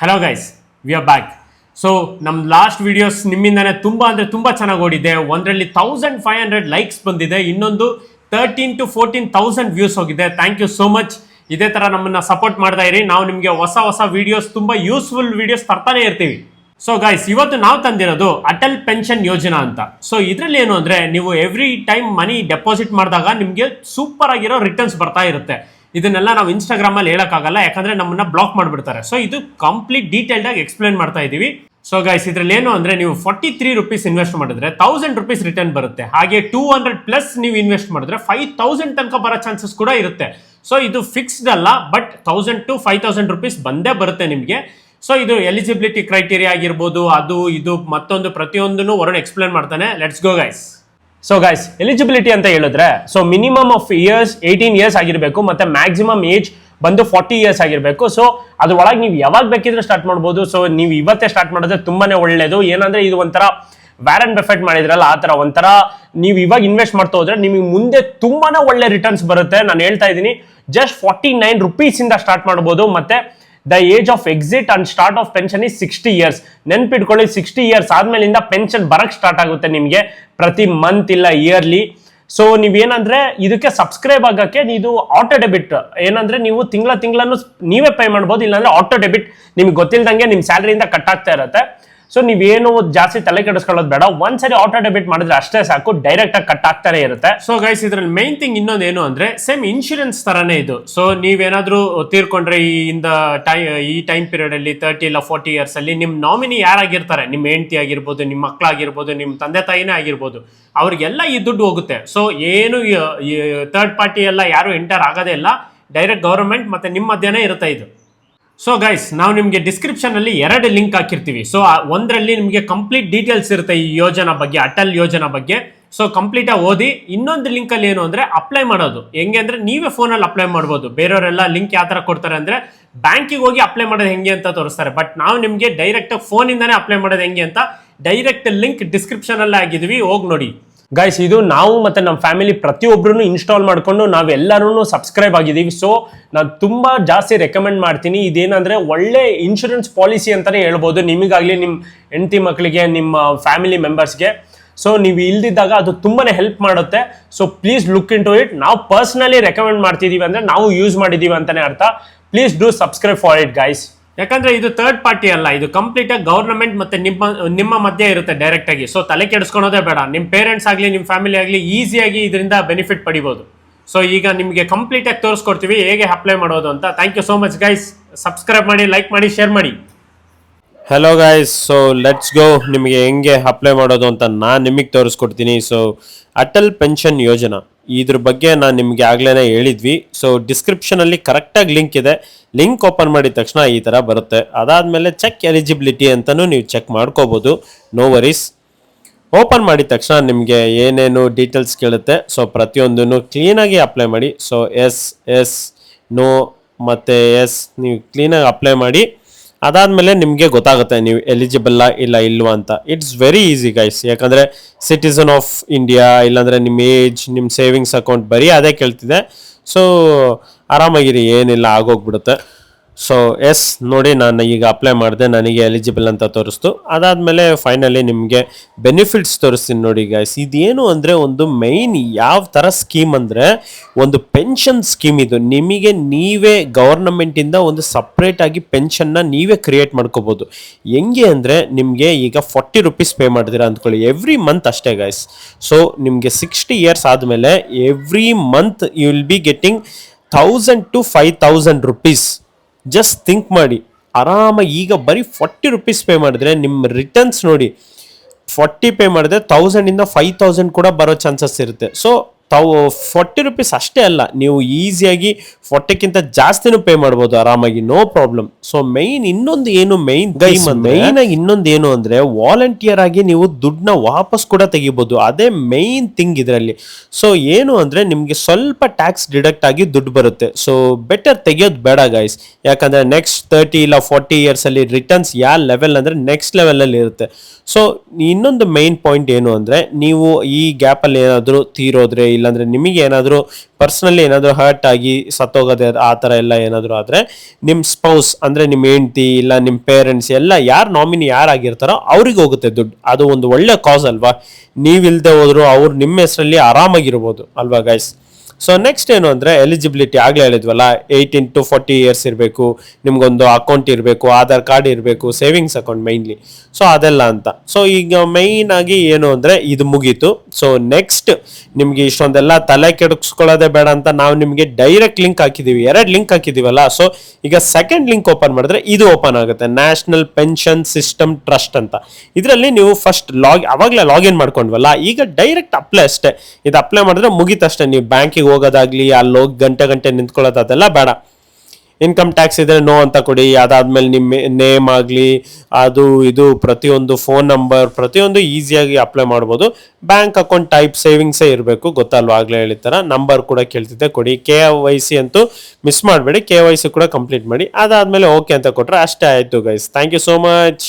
Hello guys, we are back. So ನಮ್ಮ last videos ನಿಮ್ಮಿಂದಾನೆ ತುಂಬ ಚೆನ್ನಾಗಿ ಓಡಿದೆ. ಒಂದರಲ್ಲಿ 1500 ಲೈಕ್ಸ್ ಬಂದಿದೆ, ಇನ್ನೊಂದು 13,000 to 14,000 ವ್ಯೂಸ್ ಹೋಗಿದೆ. Thank you so much. ಇದೇ ಥರ ನಮ್ಮನ್ನ ಸಪೋರ್ಟ್ ಮಾಡ್ತಾ ಇರಿ. ನಾವು ನಿಮಗೆ ಹೊಸ ವಿಡಿಯೋಸ್, ತುಂಬ ಯೂಸ್ಫುಲ್ ವಿಡಿಯೋಸ್ ತರ್ತಾನೆ ಇರ್ತೀವಿ. ಸೊ ಗೈಸ್, ಇವತ್ತು ನಾವು ತಂದಿರೋದು ಅಟಲ್ ಪೆನ್ಷನ್ ಯೋಜನಾ ಅಂತ. ಸೊ ಇದರಲ್ಲಿ ಏನು ಅಂದರೆ, ನೀವು ಎವ್ರಿ ಟೈಮ್ ಮನಿ ಡೆಪಾಸಿಟ್ ಮಾಡಿದಾಗ ನಿಮಗೆ ಸೂಪರ್ ಆಗಿರೋ ರಿಟರ್ನ್ಸ್ ಬರ್ತಾ ಇರುತ್ತೆ. ಇದನ್ನೆಲ್ಲ ನಾವು ಇನ್ಸ್ಟಾಗ್ರಾಮಲ್ಲಿ ಹೇಳೋಕ್ಕಾಗಲ್ಲ, ಯಾಕಂದರೆ ನಮ್ಮನ್ನ ಬ್ಲಾಕ್ ಮಾಡಿಬಿಡ್ತಾರೆ. ಸೊ ಇದು ಕಂಪ್ಲೀಟ್ ಡೀಟೇಲ್ಡ್ ಆಗಿ ಎಕ್ಸ್ಪ್ಲೇನ್ ಮಾಡ್ತಾ ಇದ್ದೀವಿ. ಸೊ ಗೈಸ್, ಇದರಲ್ಲಿ ಏನು ಅಂದರೆ, ನೀವು 43 rupees ಇನ್ವೆಸ್ಟ್ ಮಾಡಿದ್ರೆ 1000 rupees ರಿಟರ್ನ್ ಬರುತ್ತೆ. ಹಾಗೆ 200+ ನೀವು ಇನ್ವೆಸ್ಟ್ ಮಾಡಿದ್ರೆ 5000 ತನಕ ಬರೋ ಚಾನ್ಸಸ್ ಕೂಡ ಇರುತ್ತೆ. ಸೊ ಇದು ಫಿಕ್ಸ್ಡ್ ಅಲ್ಲ, ಬಟ್ 1000 to 5000 rupees ಬಂದೇ ಬರುತ್ತೆ ನಿಮಗೆ. ಸೊ ಇದು ಎಲಿಜಿಬಿಲಿಟಿ ಕ್ರೈಟೀರಿಯಾ ಆಗಿರ್ಬೋದು, ಅದು ಇದು ಮತ್ತೊಂದು ಪ್ರತಿಯೊಂದನ್ನು ವರುಣ್ ಎಕ್ಸ್ಪ್ಲೇನ್ ಮಾಡ್ತಾನೆ. Let's go guys. So guys, eligibility ಅಂತ ಹೇಳಿದ್ರೆ, so minimum of years 18 years ಆಗಿರಬೇಕು, ಮತ್ತೆ ಮ್ಯಾಕ್ಸಿಮಮ್ ಏಜ್ ಬಂದು 40 years ಆಗಿರಬೇಕು. ಸೊ ಅದ್ರ ಒಳಗೆ ನೀವು ಯಾವಾಗ ಬೇಕಿದ್ರೆ ಸ್ಟಾರ್ಟ್ ಮಾಡ್ಬೋದು. ಸೊ ನೀವು ಇವತ್ತೇ ಸ್ಟಾರ್ಟ್ ಮಾಡಿದ್ರೆ ತುಂಬಾನೇ ಒಳ್ಳೇದು. ಏನಂದ್ರೆ ಇದು ಒಂಥರ ವ್ಯಾರನ್ ಬಫೆಟ್ ಮಾಡಿದ್ರಲ್ಲ, ಆ ಥರ ಒಂಥರ ನೀವು ಇವಾಗ ಇನ್ವೆಸ್ಟ್ ಮಾಡ್ತಾ ಹೋದ್ರೆ ನಿಮಗೆ ಮುಂದೆ ತುಂಬಾನೇ ಒಳ್ಳೆ ರಿಟರ್ನ್ಸ್ ಬರುತ್ತೆ. ನಾನು ಹೇಳ್ತಾ ಇದ್ದೀನಿ, ಜಸ್ಟ್ 49 rupees ಇಂದ ಸ್ಟಾರ್ಟ್ ಮಾಡ್ಬೋದು. ಮತ್ತೆ the age of exit and start of pension is 60 years. ನೆನ್ಪಿಟ್ಕೊಳ್ಳಿ, 60 years ಆದ್ಮೇಲಿಂದ ಪೆನ್ಷನ್ ಬರಕ್ ಸ್ಟಾರ್ಟ್ ಆಗುತ್ತೆ ನಿಮಗೆ, ಪ್ರತಿ ಮಂತ್ ಇಲ್ಲ ಇಯರ್ಲಿ. ಸೊ ನೀವೇನಂದ್ರೆ ಇದಕ್ಕೆ ಸಬ್ಸ್ಕ್ರೈಬ್ ಆಗಕ್ಕೆ ಇದು ಆಟೋ ಡೆಬಿಟ್, ಏನಂದ್ರೆ ನೀವು ತಿಂಗಳನ್ನು ನೀವೇ ಪೇ ಮಾಡ್ಬೋದು, ಇಲ್ಲಾಂದ್ರೆ ಆಟೋ ಡೆಬಿಟ್ ನಿಮ್ಗೆ ಗೊತ್ತಿಲ್ದಂಗೆ ನಿಮ್ಮ ಸ್ಯಾಲರಿಯಿಂದ ಕಟ್ ಆಗ್ತಾ ಇರುತ್ತೆ. ಸೊ ನೀವೇನು ಜಾಸ್ತಿ ತಲೆ ಕೆಡಿಸ್ಕೊಳ್ಳೋದು ಬೇಡ, ಒಂದ್ಸರಿ ಆಟೋ ಡೆಬಿಟ್ ಮಾಡಿದ್ರೆ ಅಷ್ಟೇ ಸಾಕು, ಡೈರೆಕ್ಟ್ ಆಗಿ ಕಟ್ ಆಗ್ತಾನೆ ಇರುತ್ತೆ. ಸೊ ಗೈಸ್, ಇದ್ರಲ್ಲಿ ಮೈನ್ ಥಿಂಗ್ ಇನ್ನೊಂದು ಏನು ಅಂದ್ರೆ, ಸೇಮ್ ಇನ್ಶೂರೆನ್ಸ್ ತರಾನೇ ಇದು. ಸೊ ನೀವೇನಾದ್ರೂ ತೀರ್ಕೊಂಡ್ರೆ ಈ ಟೈಮ್ ಪೀರಿಯಡ್ ಅಲ್ಲಿ 30 ಇಲ್ಲ 40 years ಅಲ್ಲಿ ನಿಮ್ ನಾಮಿನಿ ಯಾರಾಗಿರ್ತಾರೆ, ನಿಮ್ಮ ಹೆಂಡತಿ ಆಗಿರ್ಬೋದು, ನಿಮ್ಮ ಮಕ್ಕಳಾಗಿರ್ಬೋದು, ನಿಮ್ಮ ತಂದೆ ತಾಯಿನೇ ಆಗಿರ್ಬೋದು, ಅವ್ರಿಗೆಲ್ಲ ಈ ದುಡ್ಡು ಹೋಗುತ್ತೆ. ಸೊ ಏನು ಥರ್ಡ್ ಪಾರ್ಟಿ ಎಲ್ಲ ಯಾರು ಎಂಟರ್ ಆಗೋದೇ ಇಲ್ಲ, ಡೈರೆಕ್ಟ್ ಗವರ್ಮೆಂಟ್ ಮತ್ತೆ ನಿಮ್ಮ ಮಧ್ಯನೇ ಇರುತ್ತೆ ಇದು. ಸೊ ಗೈಸ್, ನಾವು ನಿಮಗೆ ಡಿಸ್ಕ್ರಿಪ್ಷನ್ ಅಲ್ಲಿ 2 ಲಿಂಕ್ ಹಾಕಿರ್ತೀವಿ. ಸೊ ಒಂದರಲ್ಲಿ ನಿಮಗೆ ಕಂಪ್ಲೀಟ್ ಡೀಟೇಲ್ಸ್ ಇರುತ್ತೆ ಈ ಯೋಜನಾ ಬಗ್ಗೆ, ಅಟಲ್ ಯೋಜನಾ ಬಗ್ಗೆ. ಸೊ ಕಂಪ್ಲೀಟ್ ಆಗಿ ಓದಿ. ಇನ್ನೊಂದು ಲಿಂಕ್ ಅಲ್ಲಿ ಏನು ಅಂದ್ರೆ, ಅಪ್ಲೈ ಮಾಡೋದು ಹೆಂಗೆ ಅಂದ್ರೆ, ನೀವೇ ಫೋನಲ್ಲಿ ಅಪ್ಲೈ ಮಾಡ್ಬೋದು. ಬೇರೆಯವರೆಲ್ಲ ಲಿಂಕ್ ಯಾವ ತರ ಕೊಡ್ತಾರೆ ಅಂದ್ರೆ, ಬ್ಯಾಂಕಿಗೆ ಹೋಗಿ ಅಪ್ಲೈ ಮಾಡೋದು ಹೆಂಗೆ ಅಂತ ತೋರಿಸ್ತಾರೆ. ಬಟ್ ನಾವು ನಿಮಗೆ ಡೈರೆಕ್ಟ್ ಫೋನ್ ಇಂದಾನೆ ಅಪ್ಲೈ ಮಾಡೋದು ಹೆಂಗೆ ಅಂತ ಡೈರೆಕ್ಟ್ ಲಿಂಕ್ ಡಿಸ್ಕ್ರಿಪ್ಷನ್ ಅಲ್ಲಿ ಆಗಿದ್ವಿ, ಹೋಗಿ ನೋಡಿ. ಗೈಸ್, ಇದು ನಾವು ಮತ್ತೆ ನಮ್ಮ ಫ್ಯಾಮಿಲಿ ಪ್ರತಿಯೊಬ್ಬರೂ ಇನ್ಸ್ಟಾಲ್ ಮಾಡ್ಕೊಂಡು ನಾವೆಲ್ಲರೂ ಸಬ್ಸ್ಕ್ರೈಬ್ ಆಗಿದ್ದೀವಿ. ಸೊ ನಾನು ತುಂಬಾ ಜಾಸ್ತಿ ರೆಕಮೆಂಡ್ ಮಾಡ್ತೀನಿ. ಇದೇನಂದ್ರೆ ಒಳ್ಳೆ ಇನ್ಶೂರೆನ್ಸ್ ಪಾಲಿಸಿ ಅಂತಾನೆ ಹೇಳ್ಬೋದು, ನಿಮಗಾಗ್ಲಿ, ನಿಮ್ಮ ಹೆಂಡತಿ ಮಕ್ಕಳಿಗೆ, ನಿಮ್ಮ ಫ್ಯಾಮಿಲಿ ಮೆಂಬರ್ಸ್ಗೆ. ಸೊ ನೀವು ಇಲ್ದಿದ್ದಾಗ ಅದು ತುಂಬಾನೇ ಹೆಲ್ಪ್ ಮಾಡುತ್ತೆ. So please look into it. ನಾವು ಪರ್ಸನಲಿ ರೆಕಮೆಂಡ್ ಮಾಡ್ತಿದೀವಿ ಅಂದ್ರೆ ನಾವು ಯೂಸ್ ಮಾಡಿದೀವಿ ಅಂತಾನೆ ಅರ್ಥ. Please do subscribe for it guys. ಯಾಕಂದ್ರೆ ಇದು ಥರ್ಡ್ ಪಾರ್ಟಿ ಅಲ್ಲ, ಇದು ಕಂಪ್ಲೀಟ್ ಆಗಿ ಗವರ್ನಮೆಂಟ್ ಮತ್ತೆ ನಿಮ್ಮ ಮಧ್ಯೆ ಇರುತ್ತೆ ಡೈರೆಕ್ಟ್ ಆಗಿ. ಸೊ ತಲೆ ಕೆಡಿಸ್ಕೊಳೋದೇ ಬೇಡ. ನಿಮ್ಮ ಪೇರೆಂಟ್ಸ್ ಆಗಲಿ, ನಿಮ್ಮ ಫ್ಯಾಮಿಲಿ ಆಗಲಿ ಈಸಿಯಾಗಿ ಇದರಿಂದ ಬೆನಿಫಿಟ್ ಪಡಿಬೋದು. ಸೊ ಈಗ ನಿಮಗೆ ಕಂಪ್ಲೀಟ್ ಆಗಿ ತೋರಿಸ್ಕೊಡ್ತೀವಿ ಹೇಗೆ ಅಪ್ಲೈ ಮಾಡೋದು ಅಂತ. Thank you so much guys. Subscribe ಮಾಡಿ, ಲೈಕ್ ಮಾಡಿ, ಶೇರ್ ಮಾಡಿ. Hello guys, so let's go. ನಿಮಗೆ ಹೆಂಗೆ ಅಪ್ಲೈ ಮಾಡೋದು ಅಂತ ನಾನು ನಿಮಗೆ ತೋರಿಸ್ಕೊಡ್ತೀನಿ. ಸೊ ಅಟಲ್ ಪೆನ್ಷನ್ ಯೋಜನಾ ಇದ್ರ ಬಗ್ಗೆ ನಾನು ನಿಮಗೆ ಆಗ್ಲೇ ಹೇಳಿದ್ವಿ. ಸೊ ಡಿಸ್ಕ್ರಿಪ್ಷನಲ್ಲಿ ಕರೆಕ್ಟಾಗಿ ಲಿಂಕ್ ಇದೆ. ಲಿಂಕ್ ಓಪನ್ ಮಾಡಿದ ತಕ್ಷಣ ಈ ಥರ ಬರುತ್ತೆ. ಅದಾದಮೇಲೆ ಚೆಕ್ ಎಲಿಜಿಬಿಲಿಟಿ ಅಂತಲೂ ನೀವು ಚೆಕ್ ಮಾಡ್ಕೋಬೋದು, ನೋ ವರೀಸ್. ಓಪನ್ ಮಾಡಿದ ತಕ್ಷಣ ನಿಮಗೆ ಏನೇನು ಡೀಟೇಲ್ಸ್ ಕೇಳುತ್ತೆ. ಸೊ ಪ್ರತಿಯೊಂದನ್ನು ಕ್ಲೀನಾಗಿ ಅಪ್ಲೈ ಮಾಡಿ. ಸೊ ಎಸ್ ನೋ ಮತ್ತು ಎಸ್ ನೀವು ಕ್ಲೀನಾಗಿ ಅಪ್ಲೈ ಮಾಡಿ. ಅದಾದಮೇಲೆ ನಿಮಗೆ ಗೊತ್ತಾಗುತ್ತೆ ನೀವು ಎಲಿಜಿಬಲ್ಲ ಇಲ್ಲ ಇಲ್ವಾ ಅಂತ. ಇಟ್ಸ್ ವೆರಿ ಈಸಿ ಗೈಸ್, ಯಾಕಂದರೆ ಸಿಟಿಸನ್ ಆಫ್ ಇಂಡಿಯಾ, ಇಲ್ಲಾಂದರೆ ನಿಮ್ಮ ಏಜ್, ನಿಮ್ಮ ಸೇವಿಂಗ್ಸ್ ಅಕೌಂಟ್ ಬರೀ ಅದೇ ಕೇಳ್ತಿದೆ. ಸೊ ಆರಾಮಾಗಿರಿ, ಏನಿಲ್ಲ, ಆಗೋಗ್ಬಿಡುತ್ತೆ. ಸೊ ಎಸ್ ನೋಡಿ, ನಾನು ಈಗ ಅಪ್ಲೈ ಮಾಡಿದೆ, ನನಗೆ ಎಲಿಜಿಬಲ್ ಅಂತ ತೋರಿಸ್ತು. ಅದಾದಮೇಲೆ ಫೈನಲಿ ನಿಮಗೆ ಬೆನಿಫಿಟ್ಸ್ ತೋರಿಸ್ತೀನಿ ನೋಡಿ ಗೈಸ್. ಇದೇನು ಅಂದರೆ, ಒಂದು ಮೈನ್ ಯಾವ ಥರ ಸ್ಕೀಮ್ ಅಂದರೆ, ಒಂದು ಪೆನ್ಷನ್ ಸ್ಕೀಮ್ ಇದು. ನಿಮಗೆ ನೀವೇ ಗವರ್ನಮೆಂಟಿಂದ ಒಂದು ಸಪ್ರೇಟಾಗಿ ಪೆನ್ಷನ್ನ ನೀವೇ ಕ್ರಿಯೇಟ್ ಮಾಡ್ಕೋಬೋದು. ಹೆಂಗೆ ಅಂದರೆ, ನಿಮಗೆ ಈಗ 40 rupees ಪೇ ಮಾಡಿದಿರಾ ಅಂದ್ಕೊಳ್ಳಿ, ಎವ್ರಿ ಮಂತ್ ಅಷ್ಟೇ ಗೈಸ್. ಸೊ ನಿಮಗೆ 60 years ಆದಮೇಲೆ every month you will be getting 1000 to 5000 rupees. Just think ಮಾಡಿ, ಆರಾಮಾಗಿ ಈಗ ಬರೀ 40 rupees ಪೇ ಮಾಡಿದ್ರೆ ನಿಮ್ಮ ರಿಟರ್ನ್ಸ್ ನೋಡಿ, 40 ಪೇ ಮಾಡಿದ್ರೆ 1000 5000 ಕೂಡ ಬರೋ ಚಾನ್ಸಸ್ ಇರುತ್ತೆ. ಸೊ 40 rupees ಅಷ್ಟೇ ಅಲ್ಲ, ನೀವು ಈಸಿಯಾಗಿ 40ಕ್ಕಿಂತ ಜಾಸ್ತಿನೂ ಪೇ ಮಾಡ್ಬೋದು ಆರಾಮಾಗಿ, ನೋ ಪ್ರಾಬ್ಲಮ್. ಸೊ ಇನ್ನೊಂದು ಏನು ಅಂದ್ರೆ ವಾಲಂಟಿಯರ್ ಆಗಿ ನೀವು ದುಡ್ಡನ್ನ ವಾಪಸ್ ಕೂಡ ತೆಗಿಬೋದು. ಅದೇ ಮೈನ್ ಥಿಂಗ್ ಇದರಲ್ಲಿ. ಸೊ ಏನು ಅಂದ್ರೆ, ನಿಮ್ಗೆ ಸ್ವಲ್ಪ ಟ್ಯಾಕ್ಸ್ ಡಿಡಕ್ಟ್ ಆಗಿ ದುಡ್ಡು ಬರುತ್ತೆ. ಸೊ ಬೆಟರ್ ತೆಗಿಯೋದು ಬೇಡ ಗೈಸ್, ಯಾಕಂದ್ರೆ ನೆಕ್ಸ್ಟ್ 30 ಇಲ್ಲ 40 years ಅಲ್ಲಿ ರಿಟರ್ನ್ಸ್ ಯಾವ ಲೆವೆಲ್ ಅಂದ್ರೆ ನೆಕ್ಸ್ಟ್ ಲೆವೆಲ್ ಅಲ್ಲಿ ಇರುತ್ತೆ. ಸೊ ಇನ್ನೊಂದು ಮೈನ್ ಪಾಯಿಂಟ್ ಏನು ಅಂದ್ರೆ, ನೀವು ಈ ಗ್ಯಾಪ್ ಅಲ್ಲಿ ಏನಾದ್ರು ತೀರೋದ್ರೆ ಇಲ್ಲಾಂದರೆ ನಿಮಗೆ ಏನಾದರೂ ಪರ್ಸ್ನಲಿ ಏನಾದರೂ ಹರ್ಟ್ ಆಗಿ ಸತ್ತೋಗೋದೆ ಆ ಥರ ಎಲ್ಲ ಏನಾದರೂ ಆದರೆ ನಿಮ್ಮ ಸ್ಪೌಸ್ ಅಂದರೆ ನಿಮ್ಮ ಹೆಂಡ್ತಿ ಇಲ್ಲ ನಿಮ್ಮ ಪೇರೆಂಟ್ಸ್ ಎಲ್ಲ ಯಾರು ನಾಮಿನಿ ಯಾರಾಗಿರ್ತಾರೋ ಅವ್ರಿಗೆ ಹೋಗುತ್ತೆ ದುಡ್ಡು. ಅದು ಒಂದು ಒಳ್ಳೆ ಕಾಸ್ ಅಲ್ವಾ, ನೀವಿಲ್ಲದೆ ಹೋದ್ರು ಅವ್ರು ನಿಮ್ಮ ಹೆಸರಲ್ಲಿ ಆರಾಮಾಗಿರ್ಬೋದು ಅಲ್ವಾ ಗೈಸ್. ಸೊ ನೆಕ್ಸ್ಟ್ ಏನು ಅಂದರೆ ಎಲಿಜಿಬಿಲಿಟಿ ಆಗಲೇ ಹೇಳಿದ್ವಲ್ಲ, 18 to 40 ಇಯರ್ಸ್ ಇರಬೇಕು, ನಿಮ್ಗೊಂದು ಅಕೌಂಟ್ ಇರಬೇಕು, ಆಧಾರ್ ಕಾರ್ಡ್ ಇರಬೇಕು, ಸೇವಿಂಗ್ಸ್ ಅಕೌಂಟ್ ಮೈನ್ಲಿ. ಸೊ ಅದೆಲ್ಲ ಅಂತ. ಸೊ ಈಗ ಮೈನ್ ಆಗಿ ಏನು ಅಂದರೆ ಇದು ಮುಗೀತು. ಸೊ ನೆಕ್ಸ್ಟ್ ನಿಮಗೆ ಇಷ್ಟೊಂದೆಲ್ಲ ತಲೆ ಕೆಡಿಸ್ಕೊಳ್ಳೋದೇ ಬೇಡ ಅಂತ ನಾವು ನಿಮಗೆ ಡೈರೆಕ್ಟ್ ಲಿಂಕ್ ಹಾಕಿದ್ದೀವಿ, 2 ಲಿಂಕ್ ಹಾಕಿದ್ದೀವಲ್ಲ. ಸೊ ಈಗ ಸೆಕೆಂಡ್ ಲಿಂಕ್ ಓಪನ್ ಮಾಡಿದ್ರೆ ಇದು ಓಪನ್ ಆಗುತ್ತೆ, ನ್ಯಾಷನಲ್ ಪೆನ್ಷನ್ ಸಿಸ್ಟಮ್ ಟ್ರಸ್ಟ್ ಅಂತ. ಇದರಲ್ಲಿ ನೀವು ಫಸ್ಟ್ ಅವಾಗಲೇ ಲಾಗಿನ್ ಮಾಡ್ಕೊಂಡ್ವಲ್ಲ, ಈಗ ಡೈರೆಕ್ಟ್ ಅಪ್ಲೈ ಅಷ್ಟೇ. ಇದು ಅಪ್ಲೈ ಮಾಡಿದ್ರೆ ಮುಗೀತಷ್ಟೇ. ನೀವು ಬ್ಯಾಂಕಿಗೆ ಹೋಗೋದಾಗ್ಲಿ ಅಲ್ಲಿ ಹೋಗಿ ಗಂಟೆ ನಿಂತ್ಕೊಳ್ಳೋದು ಅದೆಲ್ಲ ಬೇಡ. ಇನ್ಕಮ್ ಟ್ಯಾಕ್ಸ್ ಇದ್ರೆ ನೋ ಅಂತ ಕೊಡಿ, ಅದಾದ್ಮೇಲೆ ನಿಮ್ಮ ನೇಮ್ ಆಗಲಿ ಅದು ಇದು ಪ್ರತಿಯೊಂದು ಫೋನ್ ನಂಬರ್ ಪ್ರತಿಯೊಂದು ಈಸಿಯಾಗಿ ಅಪ್ಲೈ ಮಾಡ್ಬೋದು. ಬ್ಯಾಂಕ್ ಅಕೌಂಟ್ ಟೈಪ್ ಸೇವಿಂಗ್ಸೇ ಇರಬೇಕು, ಗೊತ್ತಲ್ವಾ ಆಗಲೇ ಹೇಳಿರ್ತಾರ. ನಂಬರ್ ಕೂಡ ಕೇಳ್ತಿದ್ದೆ ಕೊಡಿ. KYC ಅಂತೂ ಮಿಸ್ ಮಾಡಬೇಡಿ, KYC ಕೂಡ ಕಂಪ್ಲೀಟ್ ಮಾಡಿ. ಅದಾದ್ಮೇಲೆ ಓಕೆ ಅಂತ ಕೊಟ್ರೆ ಅಷ್ಟೇ ಆಯಿತು guys. Thank you so much.